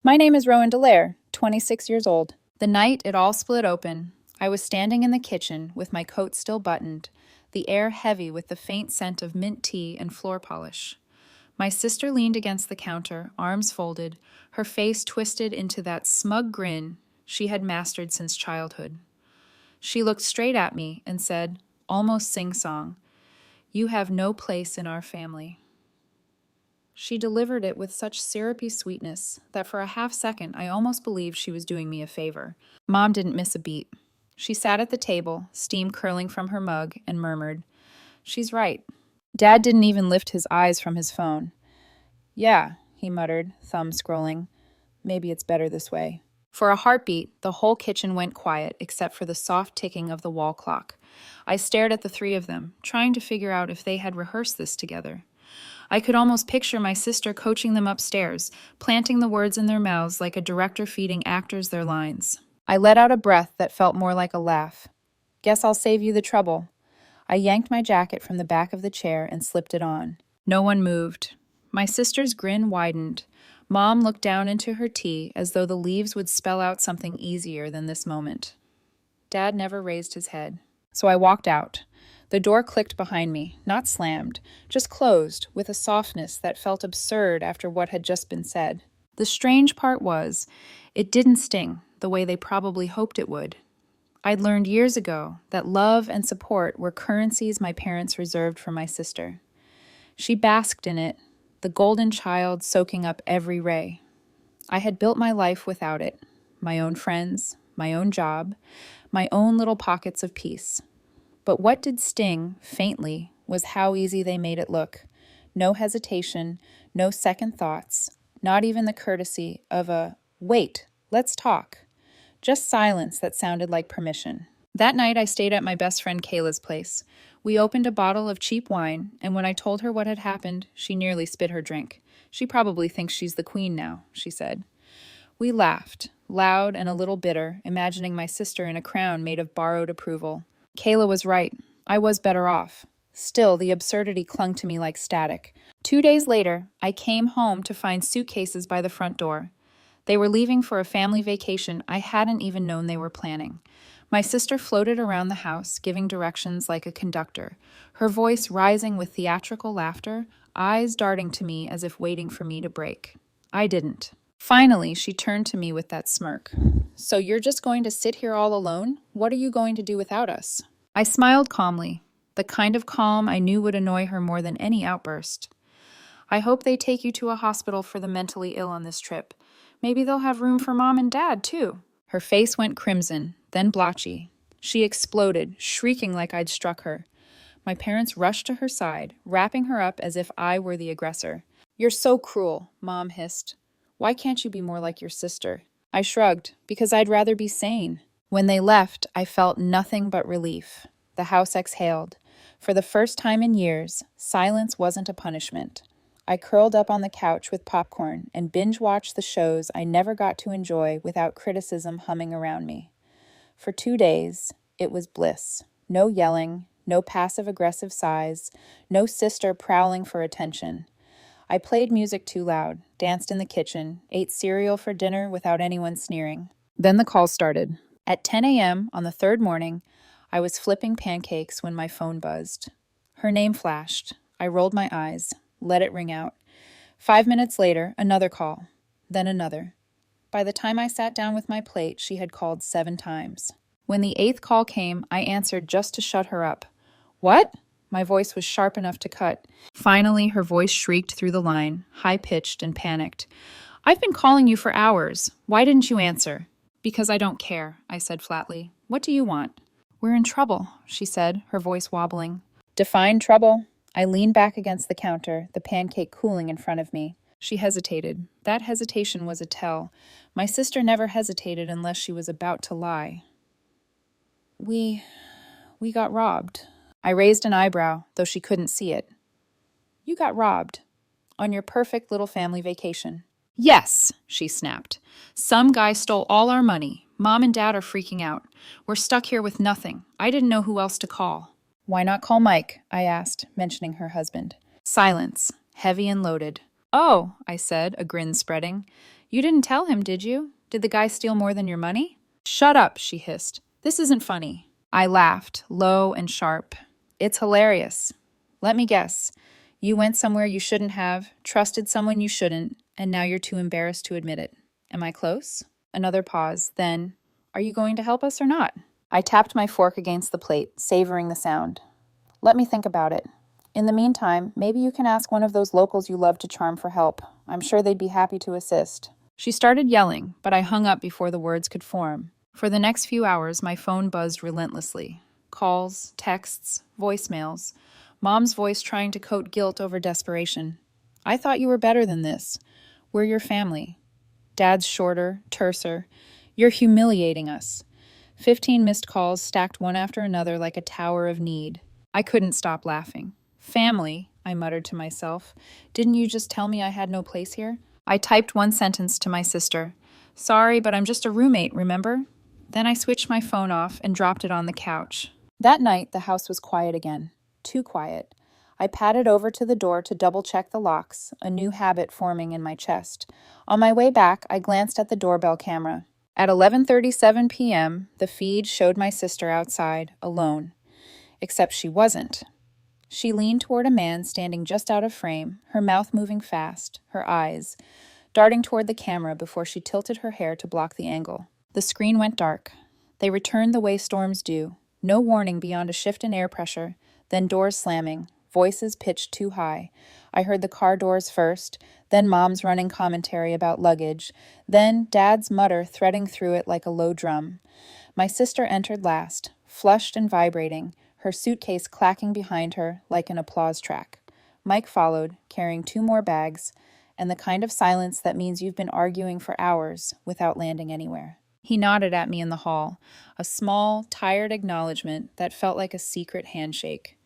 My name is Rowan Dallaire, 26 years old. The night it all split open, I was standing in the kitchen with my coat still buttoned, the air heavy with the faint scent of mint tea and floor polish. My sister leaned against the counter, arms folded, her face twisted into that smug grin she had mastered since childhood. She looked straight at me and said, almost sing-song, "You have no place in our family." She delivered it with such syrupy sweetness that for a half second I almost believed she was doing me a favor. Mom didn't miss a beat. She sat at the table, steam curling from her mug, and murmured, "She's right." Dad didn't even lift his eyes from his phone. "Yeah," he muttered, thumb scrolling. "Maybe it's better this way." For a heartbeat, the whole kitchen went quiet except for the soft ticking of the wall clock. I stared at the three of them, trying to figure out if they had rehearsed this together. I could almost picture my sister coaching them upstairs, planting the words in their mouths like a director feeding actors their lines. I let out a breath that felt more like a laugh. "Guess I'll save you the trouble." I yanked my jacket from the back of the chair and slipped it on. No one moved. My sister's grin widened. Mom looked down into her tea as though the leaves would spell out something easier than this moment. Dad never raised his head. So I walked out. The door clicked behind me, not slammed, just closed, with a softness that felt absurd after what had just been said. The strange part was, it didn't sting the way they probably hoped it would. I'd learned years ago that love and support were currencies my parents reserved for my sister. She basked in it, the golden child soaking up every ray. I had built my life without it, my own friends, my own job, my own little pockets of peace. But what did sting, faintly, was how easy they made it look. No hesitation, no second thoughts, not even the courtesy of a, "Wait, let's talk." Just silence that sounded like permission. That night I stayed at my best friend Kayla's place. We opened a bottle of cheap wine, and when I told her what had happened, she nearly spit her drink. "She probably thinks she's the queen now," she said. We laughed, loud and a little bitter, imagining my sister in a crown made of borrowed approval. Kayla was right. I was better off. Still, the absurdity clung to me like static. 2 days later, I came home to find suitcases by the front door. They were leaving for a family vacation I hadn't even known they were planning. My sister floated around the house, giving directions like a conductor, her voice rising with theatrical laughter, eyes darting to me as if waiting for me to break. I didn't. Finally, she turned to me with that smirk. "So you're just going to sit here all alone? What are you going to do without us?" I smiled calmly, the kind of calm I knew would annoy her more than any outburst. "I hope they take you to a hospital for the mentally ill on this trip. Maybe they'll have room for Mom and Dad, too." Her face went crimson, then blotchy. She exploded, shrieking like I'd struck her. My parents rushed to her side, wrapping her up as if I were the aggressor. "You're so cruel," Mom hissed. "Why can't you be more like your sister?" I shrugged, because I'd rather be sane. When they left, I felt nothing but relief. The house exhaled. For the first time in years, silence wasn't a punishment. I curled up on the couch with popcorn and binge-watched the shows I never got to enjoy without criticism humming around me. For 2 days, it was bliss. No yelling, no passive-aggressive sighs, no sister prowling for attention. I played music too loud, danced in the kitchen, ate cereal for dinner without anyone sneering. Then the call started. At 10 a.m. on the third morning, I was flipping pancakes when my phone buzzed. Her name flashed. I rolled my eyes, let it ring out. 5 minutes later, another call, then another. By the time I sat down with my plate, she had called 7 times. When the 8th call came, I answered just to shut her up. "What?" My voice was sharp enough to cut. Finally, her voice shrieked through the line, high-pitched and panicked. "I've been calling you for hours. Why didn't you answer?" "Because I don't care," I said flatly. "What do you want?" "We're in trouble," she said, her voice wobbling. "Define trouble." I leaned back against the counter, the pancake cooling in front of me. She hesitated. That hesitation was a tell. My sister never hesitated unless she was about to lie. We got robbed." I raised an eyebrow, though she couldn't see it. "You got robbed. On your perfect little family vacation." "Yes," she snapped. "Some guy stole all our money. Mom and Dad are freaking out. We're stuck here with nothing. I didn't know who else to call." "Why not call Mike?" I asked, mentioning her husband. Silence, heavy and loaded. "Oh," I said, a grin spreading. You didn't tell him, did you? Did the guy steal more than your money? Shut up, she hissed. This isn't funny. I laughed, low and sharp. It's hilarious. Let me guess. You went somewhere you shouldn't have, trusted someone you shouldn't, and now you're too embarrassed to admit it. Am I close? Another pause. Then, are you going to help us or not? I tapped my fork against the plate, savoring the sound. Let me think about it. In the meantime, maybe you can ask one of those locals you love to charm for help. I'm sure they'd be happy to assist. She started yelling, but I hung up before the words could form. For the next few hours, my phone buzzed relentlessly. Calls, texts, voicemails. Mom's voice trying to coat guilt over desperation. I thought you were better than this. We're your family. Dad's shorter, terser. You're humiliating us. 15 missed calls stacked one after another like a tower of need. I couldn't stop laughing. Family, I muttered to myself. Didn't you just tell me I had no place here? I typed one sentence to my sister. Sorry, but I'm just a roommate, remember? Then I switched my phone off and dropped it on the couch. That night, the house was quiet again. Too quiet. I padded over to the door to double-check the locks, a new habit forming in my chest. On my way back, I glanced at the doorbell camera. At 11:37 p.m., the feed showed my sister outside, alone. Except she wasn't. She leaned toward a man standing just out of frame, her mouth moving fast, her eyes darting toward the camera before she tilted her hair to block the angle. The screen went dark. They returned the way storms do. No warning beyond a shift in air pressure, then doors slamming, voices pitched too high. I heard the car doors first, then Mom's running commentary about luggage, then Dad's mutter threading through it like a low drum. My sister entered last, flushed and vibrating, her suitcase clacking behind her like an applause track. Mike followed, carrying 2 more bags, and the kind of silence that means you've been arguing for hours without landing anywhere. He nodded at me in the hall, a small, tired acknowledgement that felt like a secret handshake.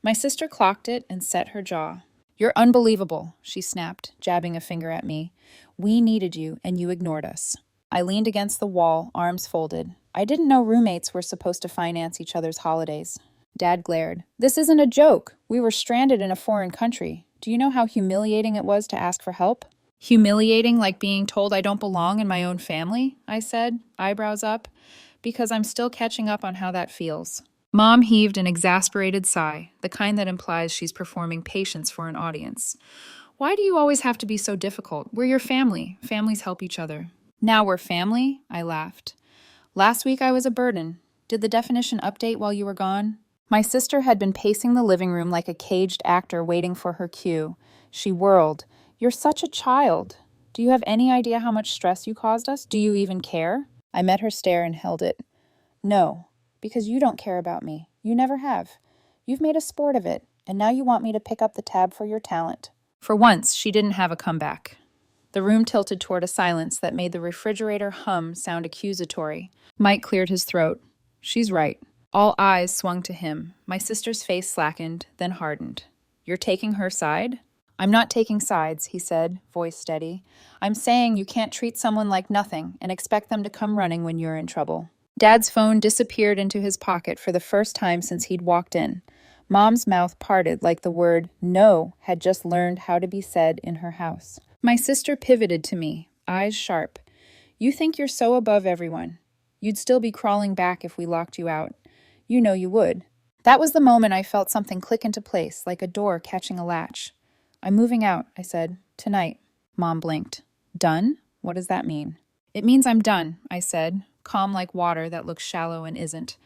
My sister clocked it and set her jaw. You're unbelievable, she snapped, jabbing a finger at me. We needed you, and you ignored us. I leaned against the wall, arms folded. I didn't know roommates were supposed to finance each other's holidays. Dad glared. This isn't a joke. We were stranded in a foreign country. Do you know how humiliating it was to ask for help? Humiliating like being told I don't belong in my own family, I said, eyebrows up, because I'm still catching up on how that feels. Mom heaved an exasperated sigh, the kind that implies she's performing patience for an audience. Why do you always have to be so difficult? We're your family. Families help each other. Now we're family? I laughed. Last week I was a burden. Did the definition update while you were gone? My sister had been pacing the living room like a caged actor waiting for her cue. She whirled. You're such a child. Do you have any idea how much stress you caused us? Do you even care? I met her stare and held it. No, because you don't care about me. You never have. You've made a sport of it, and now you want me to pick up the tab for your talent. For once, she didn't have a comeback. The room tilted toward a silence that made the refrigerator hum sound accusatory. Mike cleared his throat. She's right. All eyes swung to him. My sister's face slackened, then hardened. You're taking her side? I'm not taking sides, he said, voice steady. I'm saying you can't treat someone like nothing and expect them to come running when you're in trouble. Dad's phone disappeared into his pocket for the first time since he'd walked in. Mom's mouth parted like the word no had just learned how to be said in her house. My sister pivoted to me, eyes sharp. You think you're so above everyone. You'd still be crawling back if we locked you out. You know you would. That was the moment I felt something click into place, like a door catching a latch. I'm moving out, I said. Tonight. Mom blinked. Done? What does that mean? It means I'm done, I said, calm like water that looks shallow and isn't.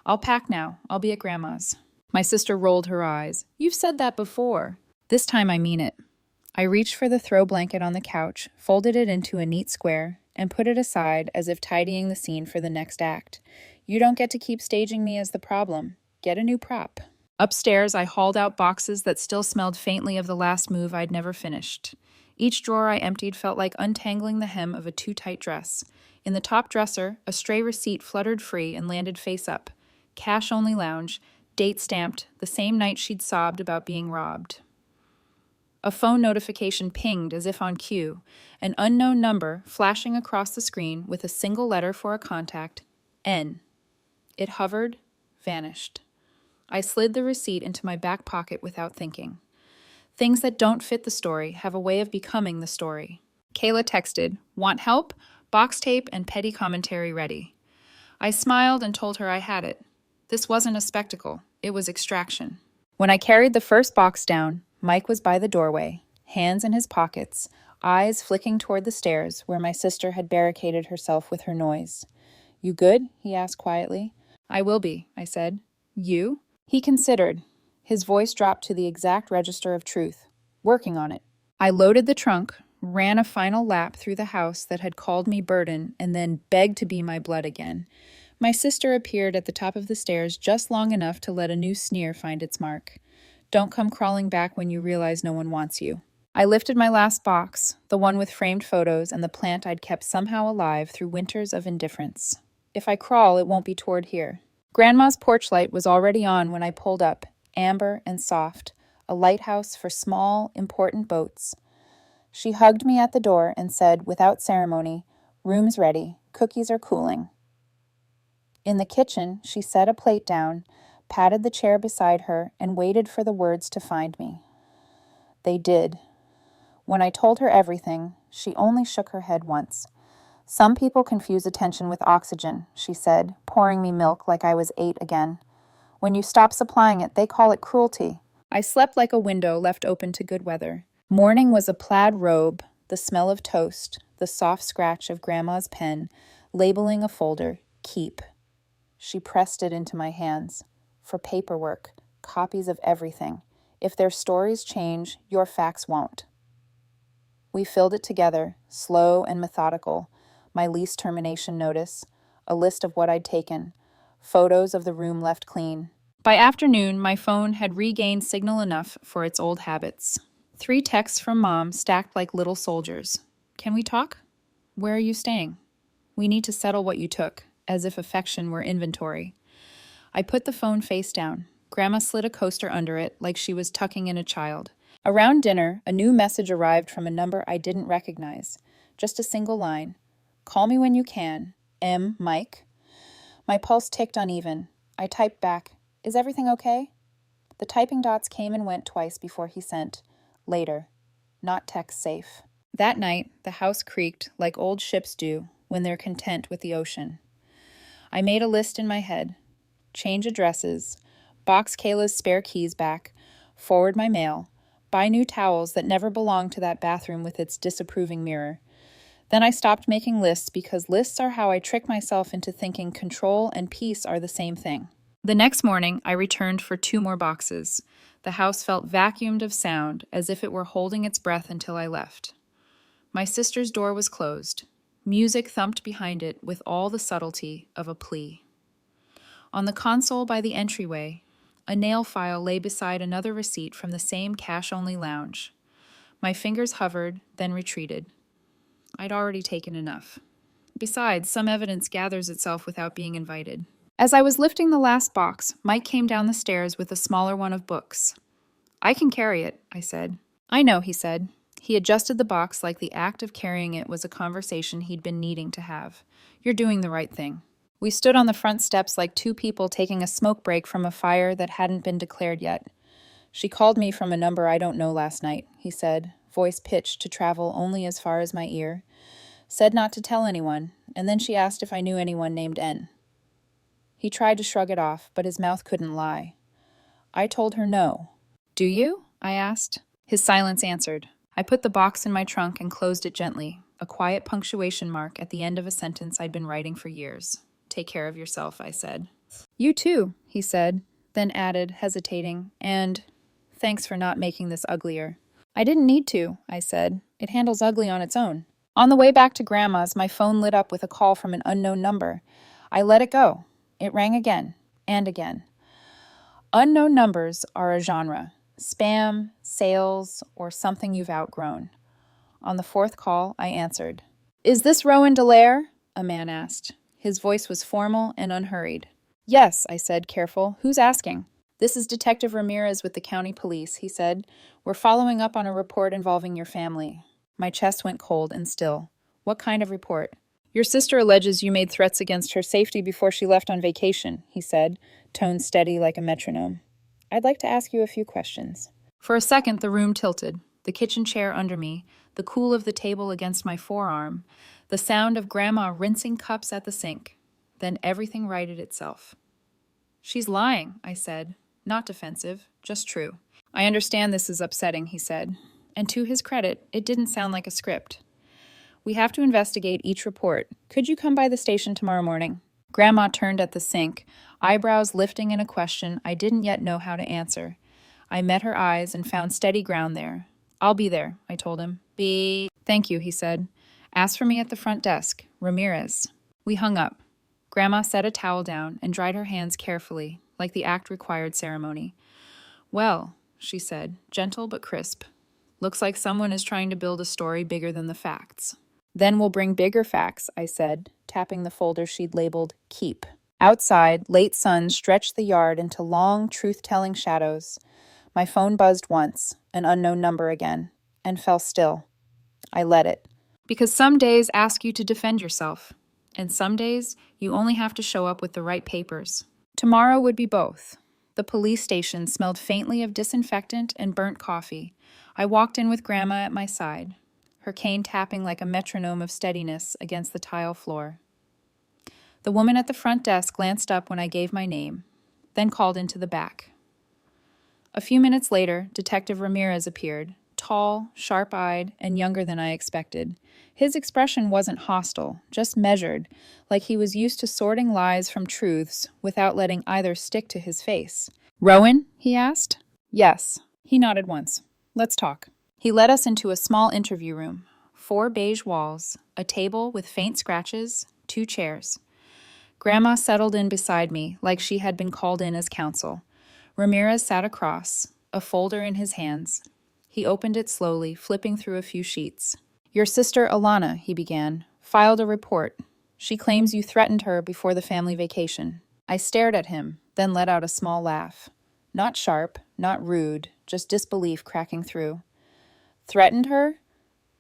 I'll pack now. I'll be at Grandma's. My sister rolled her eyes. You've said that before. This time I mean it. I reached for the throw blanket on the couch, folded it into a neat square, and put it aside as if tidying the scene for the next act. You don't get to keep staging me as the problem. Get a new prop. Upstairs, I hauled out boxes that still smelled faintly of the last move I'd never finished. Each drawer I emptied felt like untangling the hem of a too-tight dress. In the top dresser, a stray receipt fluttered free and landed face up. Cash-only lounge, date stamped, the same night she'd sobbed about being robbed. A phone notification pinged as if on cue, an unknown number flashing across the screen with a single letter for a contact, N. It hovered, vanished. I slid the receipt into my back pocket without thinking. Things that don't fit the story have a way of becoming the story. Kayla texted, "Want help? Box tape and petty commentary ready." I smiled and told her I had it. This wasn't a spectacle, it was extraction. When I carried the first box down, Mike was by the doorway, hands in his pockets, eyes flicking toward the stairs where my sister had barricaded herself with her noise. "You good?" he asked quietly. "I will be," I said. "You?" He considered. His voice dropped to the exact register of truth. "Working on it." I loaded the trunk, ran a final lap through the house that had called me burden, and then begged to be my blood again. My sister appeared at the top of the stairs just long enough to let a new sneer find its mark. "Don't come crawling back when you realize no one wants you." I lifted my last box, the one with framed photos and the plant I'd kept somehow alive through winters of indifference. If I crawl, it won't be toward here. Grandma's porch light was already on when I pulled up, amber and soft, a lighthouse for small, important boats. She hugged me at the door and said, without ceremony, "Room's ready. Cookies are cooling." In the kitchen, she set a plate down, patted the chair beside her, and waited for the words to find me. They did. When I told her everything, she only shook her head once. "Some people confuse attention with oxygen," she said, pouring me milk like I was 8 again. "When you stop supplying it, they call it cruelty." I slept like a window left open to good weather. Morning was a plaid robe, the smell of toast, the soft scratch of Grandma's pen, labeling a folder, "Keep." She pressed it into my hands. "For paperwork, copies of everything. If their stories change, your facts won't." We filled it together, slow and methodical. My lease termination notice, a list of what I'd taken, photos of the room left clean. By afternoon, my phone had regained signal enough for its old habits. 3 texts from Mom stacked like little soldiers. "Can we talk? Where are you staying? We need to settle what you took," as if affection were inventory. I put the phone face down. Grandma slid a coaster under it like she was tucking in a child. Around dinner, a new message arrived from a number I didn't recognize. Just a single line. "Call me when you can. M. Mike." My pulse ticked uneven. I typed back, "Is everything okay?" The typing dots came and went twice before he sent, "Later. Not text safe." That night, the house creaked like old ships do when they're content with the ocean. I made a list in my head. Change addresses, box Kayla's spare keys back, forward my mail, buy new towels that never belonged to that bathroom with its disapproving mirror. Then I stopped making lists because lists are how I trick myself into thinking control and peace are the same thing. The next morning, I returned for 2 more boxes. The house felt vacuumed of sound, as if it were holding its breath until I left. My sister's door was closed. Music thumped behind it with all the subtlety of a plea. On the console by the entryway, a nail file lay beside another receipt from the same cash-only lounge. My fingers hovered, then retreated. I'd already taken enough. Besides, some evidence gathers itself without being invited. As I was lifting the last box, Mike came down the stairs with a smaller one of books. "I can carry it," I said. "I know," he said. He adjusted the box like the act of carrying it was a conversation he'd been needing to have. "You're doing the right thing." We stood on the front steps like 2 people taking a smoke break from a fire that hadn't been declared yet. "She called me from a number I don't know last night," he said, voice pitched to travel only as far as my ear. "Said not to tell anyone, and then she asked if I knew anyone named N." He tried to shrug it off, but his mouth couldn't lie. I told her no. "Do you?" I asked. His silence answered. I put the box in my trunk and closed it gently, a quiet punctuation mark at the end of a sentence I'd been writing for years. "Take care of yourself," I said. "You too," he said, then added, hesitating, "and thanks for not making this uglier." "I didn't need to," I said. "It handles ugly on its own." On the way back to Grandma's, my phone lit up with a call from an unknown number. I let it go. It rang again, and again. Unknown numbers are a genre. Spam, sales, or something you've outgrown. On the 4th call, I answered. "Is this Rowan Dallaire?" a man asked. His voice was formal and unhurried. "Yes," I said, careful. "Who's asking?" "This is Detective Ramirez with the county police," he said. "We're following up on a report involving your family." My chest went cold and still. "What kind of report?" "Your sister alleges you made threats against her safety before she left on vacation," he said, tone steady like a metronome. "I'd like to ask you a few questions." For a second, the room tilted, the kitchen chair under me, the cool of the table against my forearm, the sound of Grandma rinsing cups at the sink. Then everything righted itself. "She's lying," I said. Not defensive, just true. "I understand this is upsetting," he said. And to his credit, it didn't sound like a script. "We have to investigate each report. Could you come by the station tomorrow morning?" Grandma turned at the sink, eyebrows lifting in a question I didn't yet know how to answer. I met her eyes and found steady ground there. "I'll be there," I told him. "Thank you," he said. "Ask for me at the front desk. Ramirez." We hung up. Grandma set a towel down and dried her hands carefully, like the act required ceremony. "Well," she said, gentle but crisp. "Looks like someone is trying to build a story bigger than the facts." "Then we'll bring bigger facts," I said, tapping the folder she'd labeled Keep. Outside, late sun stretched the yard into long, truth-telling shadows. My phone buzzed once, an unknown number again, and fell still. I let it. Because some days ask you to defend yourself, and some days you only have to show up with the right papers. Tomorrow would be both. The police station smelled faintly of disinfectant and burnt coffee. I walked in with Grandma at my side, her cane tapping like a metronome of steadiness against the tile floor. The woman at the front desk glanced up when I gave my name, then called into the back. A few minutes later, Detective Ramirez appeared, tall, sharp-eyed, and younger than I expected. His expression wasn't hostile, just measured, like he was used to sorting lies from truths without letting either stick to his face. "Rowan?" he asked. "Yes." He nodded once. "Let's talk." He led us into a small interview room. 4 beige walls, a table with faint scratches, 2 chairs. Grandma settled in beside me like she had been called in as counsel. Ramirez sat across, a folder in his hands. He opened it slowly, flipping through a few sheets. "Your sister, Alana," he began, "filed a report. She claims you threatened her before the family vacation." I stared at him, then let out a small laugh. Not sharp, not rude, just disbelief cracking through. "Threatened her?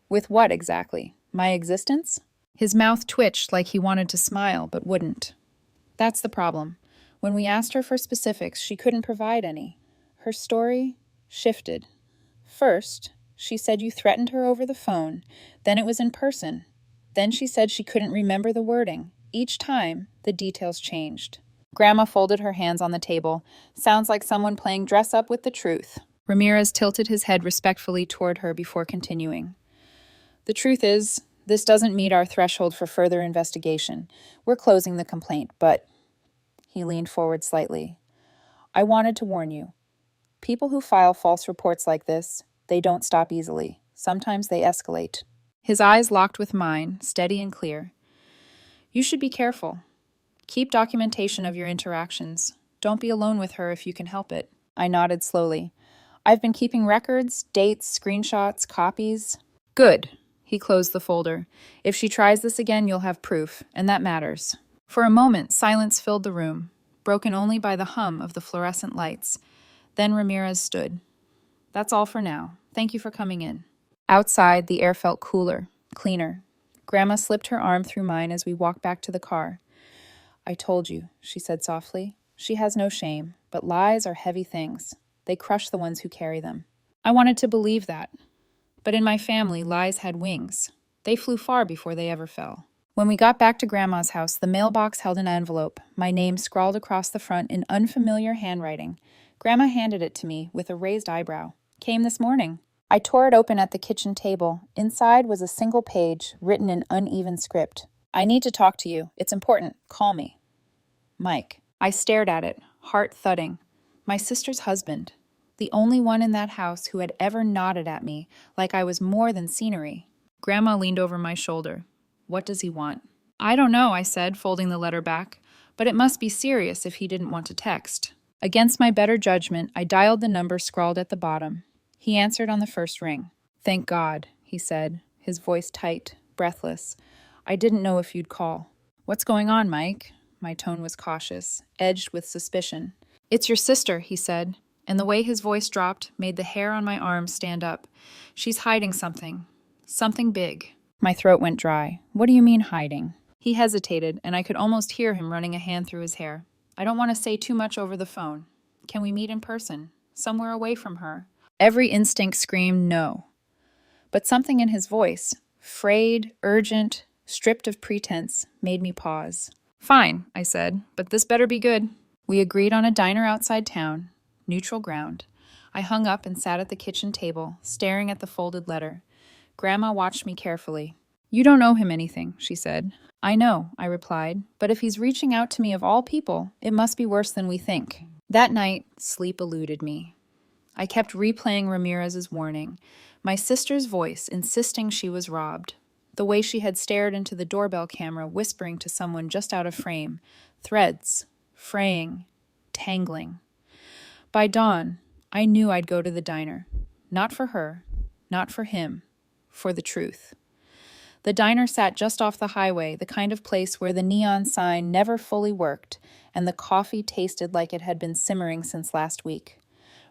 With what exactly? My existence?" His mouth twitched like he wanted to smile, but wouldn't. That's the problem. When we asked her for specifics, she couldn't provide any. Her story shifted. First, she said you threatened her over the phone. Then it was in person. Then she said she couldn't remember the wording. Each time, the details changed. Grandma folded her hands on the table. "Sounds like someone playing dress up with the truth." Ramirez tilted his head respectfully toward her before continuing. "The truth is, this doesn't meet our threshold for further investigation. We're closing the complaint, but..." He leaned forward slightly. "I wanted to warn you. People who file false reports like this, they don't stop easily. Sometimes they escalate." His eyes locked with mine, steady and clear. "You should be careful. Keep documentation of your interactions. Don't be alone with her if you can help it." I nodded slowly. "I've been keeping records, dates, screenshots, copies." "Good." He closed the folder. "If she tries this again, you'll have proof, and that matters." For a moment, silence filled the room, broken only by the hum of the fluorescent lights. Then Ramirez stood. "That's all for now. Thank you for coming in." Outside, the air felt cooler, cleaner. Grandma slipped her arm through mine as we walked back to the car. "I told you," she said softly. "She has no shame, but lies are heavy things. They crush the ones who carry them." I wanted to believe that. But in my family, lies had wings. They flew far before they ever fell. When we got back to Grandma's house, the mailbox held an envelope, my name scrawled across the front in unfamiliar handwriting. Grandma handed it to me with a raised eyebrow. "Came this morning." I tore it open at the kitchen table. Inside was a single page, written in uneven script. "I need to talk to you. It's important. Call me. Mike." I stared at it, heart thudding. My sister's husband. The only one in that house who had ever nodded at me like I was more than scenery. Grandma leaned over my shoulder. "What does he want?" "I don't know," I said, folding the letter back. "But it must be serious if he didn't want to text." Against my better judgment, I dialed the number scrawled at the bottom. He answered on the first ring. "Thank God," he said, his voice tight, breathless. "I didn't know if you'd call." "What's going on, Mike?" My tone was cautious, edged with suspicion. "It's your sister," he said, and the way his voice dropped made the hair on my arms stand up. "She's hiding something. Something big." My throat went dry. "What do you mean hiding?" He hesitated, and I could almost hear him running a hand through his hair. "I don't want to say too much over the phone. Can we meet in person? Somewhere away from her?" Every instinct screamed no. But something in his voice, frayed, urgent, stripped of pretense, made me pause. "Fine," I said, "but this better be good." We agreed on a diner outside town, neutral ground. I hung up and sat at the kitchen table, staring at the folded letter. Grandma watched me carefully. "You don't owe him anything," she said. "I know," I replied, "but if he's reaching out to me of all people, it must be worse than we think." That night, sleep eluded me. I kept replaying Ramirez's warning, my sister's voice insisting she was robbed, the way she had stared into the doorbell camera whispering to someone just out of frame, threads, fraying, tangling. By dawn, I knew I'd go to the diner. Not for her, not for him, for the truth. The diner sat just off the highway, the kind of place where the neon sign never fully worked, and the coffee tasted like it had been simmering since last week.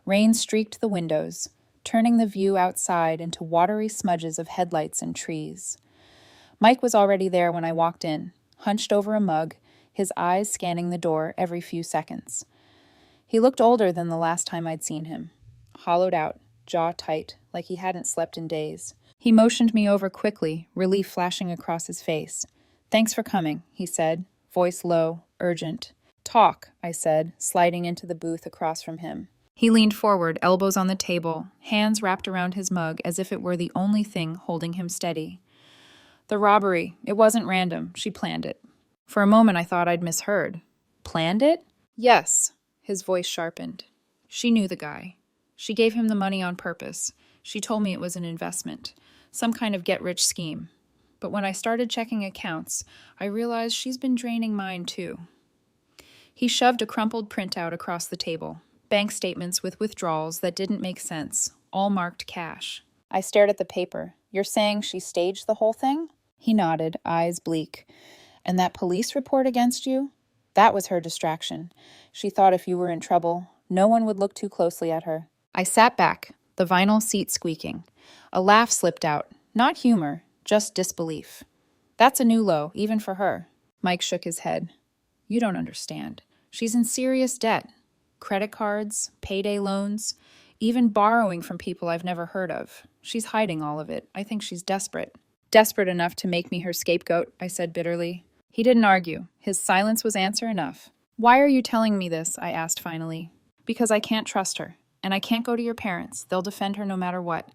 Rain streaked the windows, turning the view outside into watery smudges of headlights and trees. Mike was already there when I walked in, hunched over a mug, his eyes scanning the door every few seconds. He looked older than the last time I'd seen him, hollowed out, jaw tight, like he hadn't slept in days. He motioned me over quickly, relief flashing across his face. "Thanks for coming," he said, voice low, urgent. "Talk," I said, sliding into the booth across from him. He leaned forward, elbows on the table, hands wrapped around his mug as if it were the only thing holding him steady. "The robbery, it wasn't random. She planned it." For a moment I thought I'd misheard. "Planned it?" "Yes." His voice sharpened. "She knew the guy. She gave him the money on purpose. She told me it was an investment, some kind of get-rich scheme. But when I started checking accounts, I realized she's been draining mine too." He shoved a crumpled printout across the table. Bank statements with withdrawals that didn't make sense, all marked cash. I stared at the paper. "You're saying she staged the whole thing?" He nodded, eyes bleak. "And that police report against you? That was her distraction. She thought if you were in trouble, no one would look too closely at her." I sat back, the vinyl seat squeaking. A laugh slipped out. Not humor, just disbelief. "That's a new low, even for her." Mike shook his head. "You don't understand. She's in serious debt. Credit cards, payday loans, even borrowing from people I've never heard of. She's hiding all of it. I think she's desperate." "Desperate enough to make me her scapegoat," I said bitterly. He didn't argue. His silence was answer enough. "Why are you telling me this?" I asked finally. "Because I can't trust her. And I can't go to your parents. They'll defend her no matter what.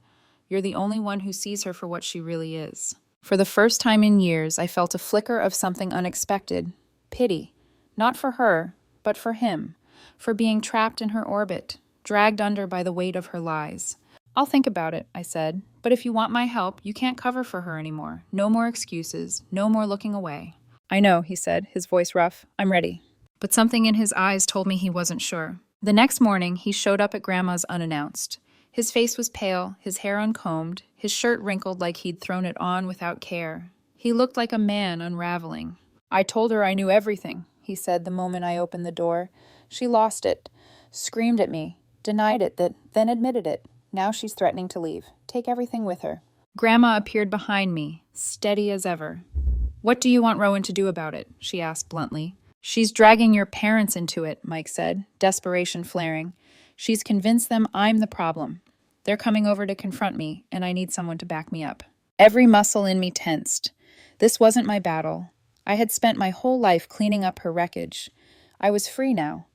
You're the only one who sees her for what she really is." For the first time in years, I felt a flicker of something unexpected. Pity. Not for her, but for him. For being trapped in her orbit, dragged under by the weight of her lies. "I'll think about it," I said. "But if you want my help, you can't cover for her anymore. No more excuses. No more looking away." "I know," he said, his voice rough. "I'm ready." But something in his eyes told me he wasn't sure. The next morning, he showed up at Grandma's unannounced. His face was pale, his hair uncombed, his shirt wrinkled like he'd thrown it on without care. He looked like a man unraveling. "I told her I knew everything," he said the moment I opened the door. "She lost it, screamed at me, denied it, then admitted it. Now she's threatening to leave. Take everything with her." Grandma appeared behind me, steady as ever. "What do you want Rowan to do about it?" she asked bluntly. "She's dragging your parents into it," Mike said, desperation flaring. "She's convinced them I'm the problem. They're coming over to confront me, and I need someone to back me up." Every muscle in me tensed. This wasn't my battle. I had spent my whole life cleaning up her wreckage. I was free now.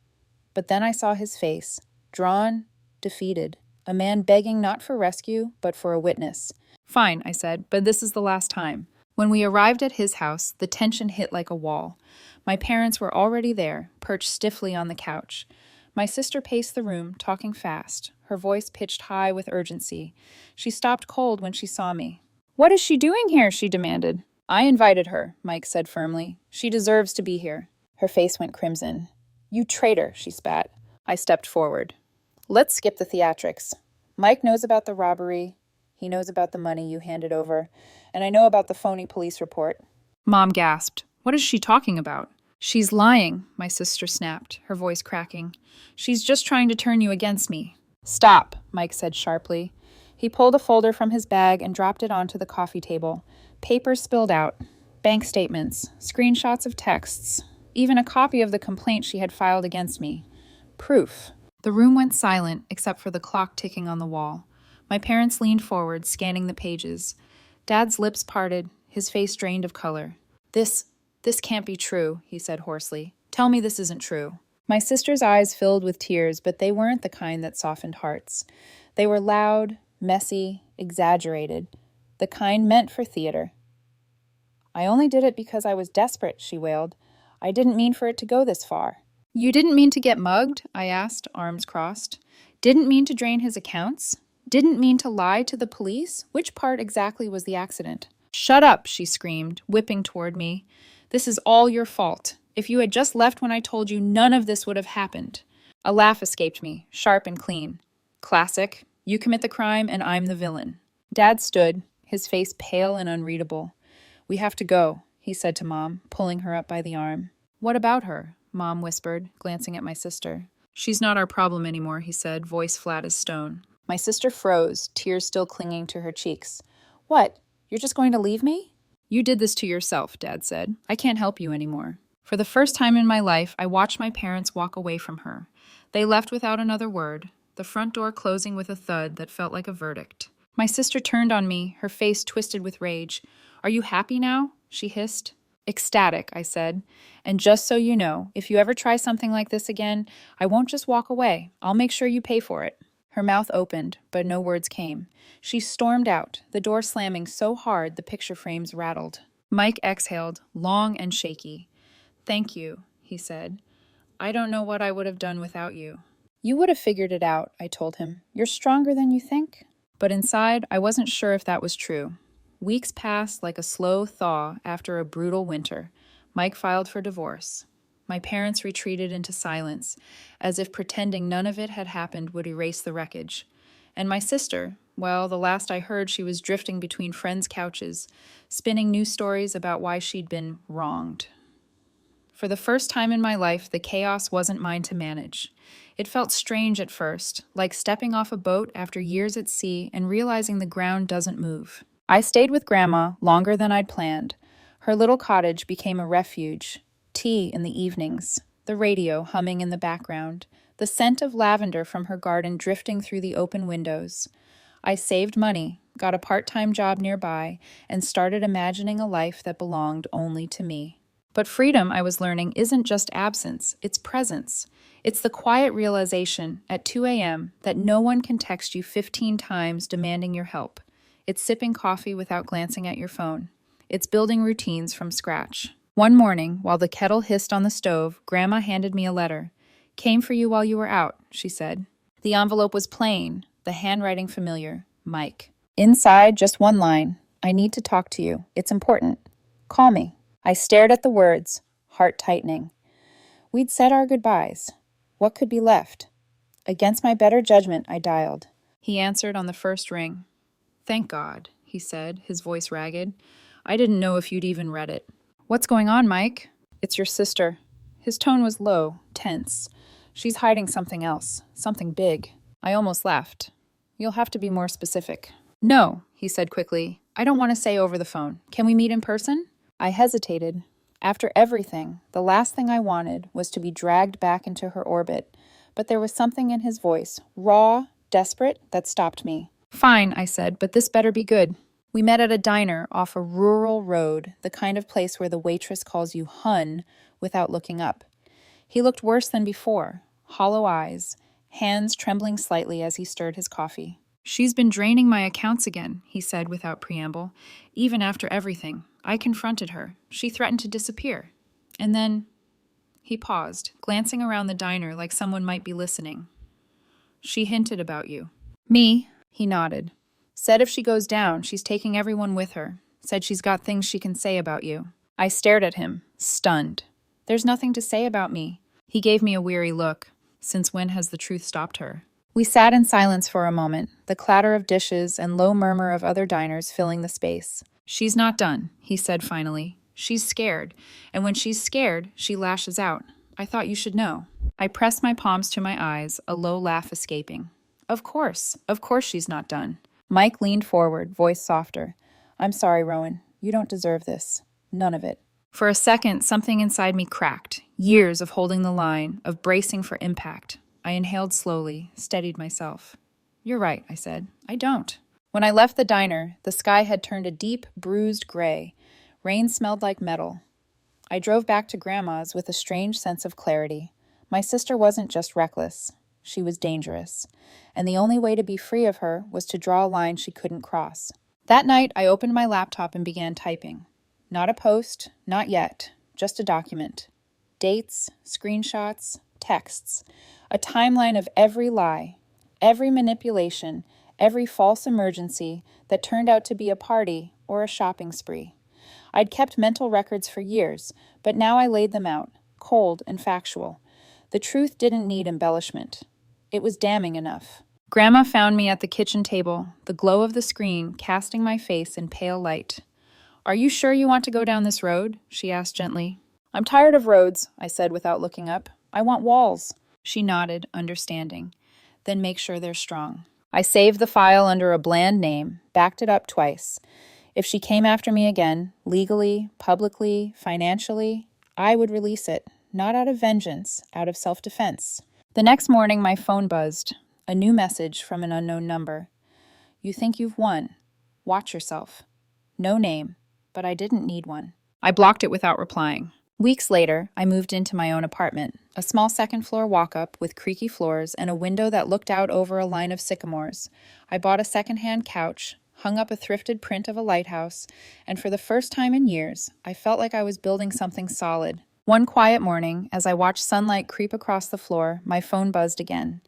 But then I saw his face, drawn, defeated, a man begging not for rescue, but for a witness. "Fine," I said, "but this is the last time." When we arrived at his house, the tension hit like a wall. My parents were already there, perched stiffly on the couch. My sister paced the room, talking fast, her voice pitched high with urgency. She stopped cold when she saw me. "What is she doing here?" she demanded. "I invited her," Mike said firmly. "She deserves to be here." Her face went crimson. "You traitor," she spat. I stepped forward. "Let's skip the theatrics. Mike knows about the robbery. He knows about the money you handed over. And I know about the phony police report." Mom gasped. "What is she talking about?" "She's lying," my sister snapped, her voice cracking. "She's just trying to turn you against me." "Stop," Mike said sharply. He pulled a folder from his bag and dropped it onto the coffee table. Papers spilled out. Bank statements, screenshots of texts, even a copy of the complaint she had filed against me. Proof. The room went silent except for the clock ticking on the wall. My parents leaned forward, scanning the pages. Dad's lips parted, his face drained of color. This can't be true, he said hoarsely. Tell me this isn't true. My sister's eyes filled with tears, but they weren't the kind that softened hearts. They were loud, messy, exaggerated, the kind meant for theater. I only did it because I was desperate, she wailed. I didn't mean for it to go this far. You didn't mean to get mugged? I asked, arms crossed. Didn't mean to drain his accounts? Didn't mean to lie to the police? Which part exactly was the accident? Shut up, she screamed, whipping toward me. This is all your fault. If you had just left when I told you, none of this would have happened. A laugh escaped me, sharp and clean. Classic. You commit the crime and I'm the villain. Dad stood, his face pale and unreadable. We have to go, he said to Mom, pulling her up by the arm. What about her? Mom whispered, glancing at my sister. She's not our problem anymore, he said, voice flat as stone. My sister froze, tears still clinging to her cheeks. What? You're just going to leave me? You did this to yourself, Dad said. I can't help you anymore. For the first time in my life, I watched my parents walk away from her. They left without another word, the front door closing with a thud that felt like a verdict. My sister turned on me, her face twisted with rage. Are you happy now? She hissed. Ecstatic, I said. And just so you know, if you ever try something like this again, I won't just walk away. I'll make sure you pay for it. Her mouth opened, but no words came. She stormed out, the door slamming so hard the picture frames rattled. Mike exhaled, long and shaky. Thank you, he said. I don't know what I would have done without you. You would have figured it out, I told him. You're stronger than you think. But inside, I wasn't sure if that was true. Weeks passed like a slow thaw after a brutal winter. Mike filed for divorce. My parents retreated into silence, as if pretending none of it had happened would erase the wreckage. And my sister, well, the last I heard, she was drifting between friends' couches, spinning new stories about why she'd been wronged. For the first time in my life, the chaos wasn't mine to manage. It felt strange at first, like stepping off a boat after years at sea and realizing the ground doesn't move. I stayed with Grandma longer than I'd planned. Her little cottage became a refuge. Tea in the evenings, the radio humming in the background, the scent of lavender from her garden drifting through the open windows. I saved money, got a part-time job nearby, and started imagining a life that belonged only to me. But freedom, I was learning, isn't just absence, it's presence. It's the quiet realization at 2 a.m. that no one can text you 15 times demanding your help. It's sipping coffee without glancing at your phone. It's building routines from scratch. One morning, while the kettle hissed on the stove, Grandma handed me a letter. Came for you while you were out, she said. The envelope was plain, the handwriting familiar. Mike. Inside, just one line. I need to talk to you. It's important. Call me. I stared at the words, heart tightening. We'd said our goodbyes. What could be left? Against my better judgment, I dialed. He answered on the first ring. Thank God, he said, his voice ragged. I didn't know if you'd even read it. What's going on, Mike? It's your sister. His tone was low, tense. She's hiding something else, something big. I almost laughed. You'll have to be more specific. No, he said quickly. I don't want to say over the phone. Can we meet in person? I hesitated. After everything, the last thing I wanted was to be dragged back into her orbit. But there was something in his voice, raw, desperate, that stopped me. Fine, I said, but this better be good. We met at a diner off a rural road, the kind of place where the waitress calls you hun without looking up. He looked worse than before, hollow eyes, hands trembling slightly as he stirred his coffee. She's been draining my accounts again, he said without preamble. Even after everything, I confronted her. She threatened to disappear. And then he paused, glancing around the diner like someone might be listening. She hinted about you. Me? He nodded. Said if she goes down, she's taking everyone with her. Said she's got things she can say about you. I stared at him, stunned. There's nothing to say about me. He gave me a weary look. Since when has the truth stopped her? We sat in silence for a moment, the clatter of dishes and low murmur of other diners filling the space. She's not done, he said finally. She's scared, and when she's scared, she lashes out. I thought you should know. I pressed my palms to my eyes, a low laugh escaping. Of course she's not done. Mike leaned forward, voice softer. I'm sorry, Rowan. You don't deserve this. None of it. For a second, something inside me cracked. Years of holding the line, of bracing for impact. I inhaled slowly, steadied myself. You're right, I said. I don't. When I left the diner, the sky had turned a deep, bruised gray. Rain smelled like metal. I drove back to Grandma's with a strange sense of clarity. My sister wasn't just reckless. She was dangerous. And the only way to be free of her was to draw a line she couldn't cross. That night, I opened my laptop and began typing. Not a post, not yet, just a document. Dates, screenshots, texts. A timeline of every lie, every manipulation, every false emergency that turned out to be a party or a shopping spree. I'd kept mental records for years, but now I laid them out, cold and factual. The truth didn't need embellishment. It was damning enough. Grandma found me at the kitchen table, the glow of the screen casting my face in pale light. "Are you sure you want to go down this road?" she asked gently. "I'm tired of roads," I said without looking up. "I want walls." She nodded, understanding. "Then make sure they're strong." I saved the file under a bland name, backed it up twice. If she came after me again, legally, publicly, financially, I would release it, not out of vengeance, out of self-defense. The next morning, my phone buzzed. A new message from an unknown number. "You think you've won. Watch yourself." No name, but I didn't need one. I blocked it without replying. Weeks later, I moved into my own apartment, a small second-floor walk-up with creaky floors and a window that looked out over a line of sycamores. I bought a second-hand couch, hung up a thrifted print of a lighthouse, and for the first time in years, I felt like I was building something solid. One quiet morning, as I watched sunlight creep across the floor, my phone buzzed again.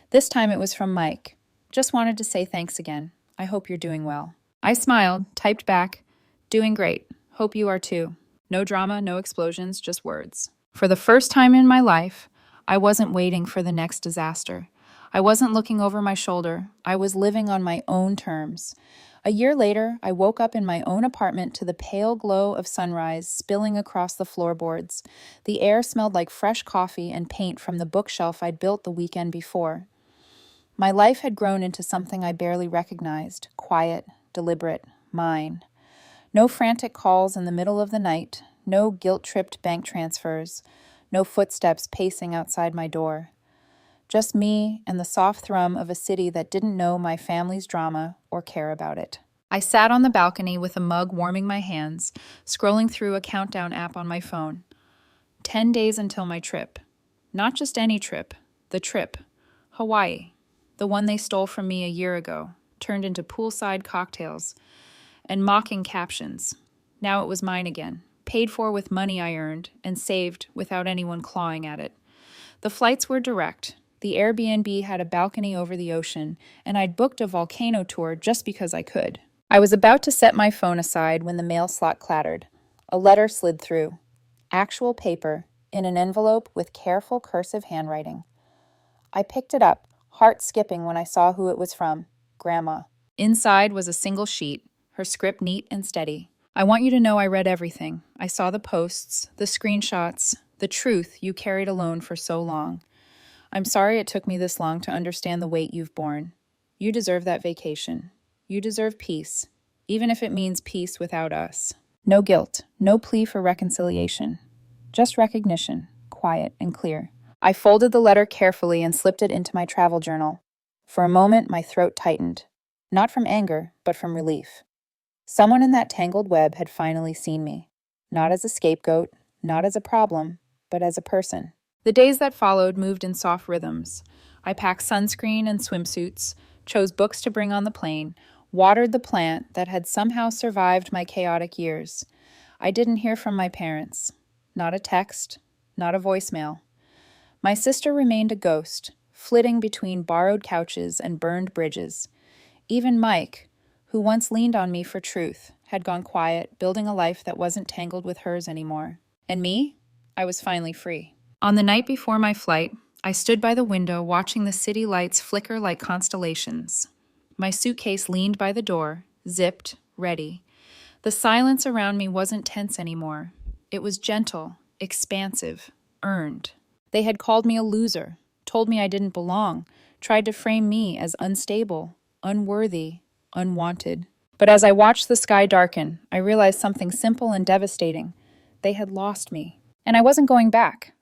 This time it was from Mike. "Just wanted to say thanks again. I hope you're doing well." I smiled, typed back, "Doing great. Hope you are too." No drama, no explosions, just words. For the first time in my life, I wasn't waiting for the next disaster. I wasn't looking over my shoulder. I was living on my own terms. A year later, I woke up in my own apartment to the pale glow of sunrise spilling across the floorboards. The air smelled like fresh coffee and paint from the bookshelf I'd built the weekend before. My life had grown into something I barely recognized, quiet, deliberate, mine. No frantic calls in the middle of the night, no guilt-tripped bank transfers, no footsteps pacing outside my door. Just me and the soft thrum of a city that didn't know my family's drama or care about it. I sat on the balcony with a mug warming my hands, scrolling through a countdown app on my phone. 10 days until my trip. Not just any trip, the trip. Hawaii. The one they stole from me a year ago, turned into poolside cocktails, and mocking captions. Now it was mine again, paid for with money I earned, and saved without anyone clawing at it. The flights were direct. The Airbnb had a balcony over the ocean, and I'd booked a volcano tour just because I could. I was about to set my phone aside when the mail slot clattered. A letter slid through. Actual paper, in an envelope with careful cursive handwriting. I picked it up, heart skipping when I saw who it was from. Grandma. Inside was a single sheet, her script neat and steady. "I want you to know I read everything. I saw the posts, the screenshots, the truth you carried alone for so long. I'm sorry it took me this long to understand the weight you've borne. You deserve that vacation. You deserve peace, even if it means peace without us. No guilt, no plea for reconciliation. Just recognition, quiet and clear." I folded the letter carefully and slipped it into my travel journal. For a moment, my throat tightened. Not from anger, but from relief. Someone in that tangled web had finally seen me. Not as a scapegoat, not as a problem, but as a person. The days that followed moved in soft rhythms. I packed sunscreen and swimsuits, chose books to bring on the plane, watered the plant that had somehow survived my chaotic years. I didn't hear from my parents. Not a text, not a voicemail. My sister remained a ghost, flitting between borrowed couches and burned bridges. Even Mike, who once leaned on me for truth, had gone quiet, building a life that wasn't tangled with hers anymore. And me? I was finally free. On the night before my flight, I stood by the window watching the city lights flicker like constellations. My suitcase leaned by the door, zipped, ready. The silence around me wasn't tense anymore. It was gentle, expansive, earned. They had called me a loser, told me I didn't belong, tried to frame me as unstable, unworthy, unwanted. But as I watched the sky darken, I realized something simple and devastating. They had lost me. And I wasn't going back.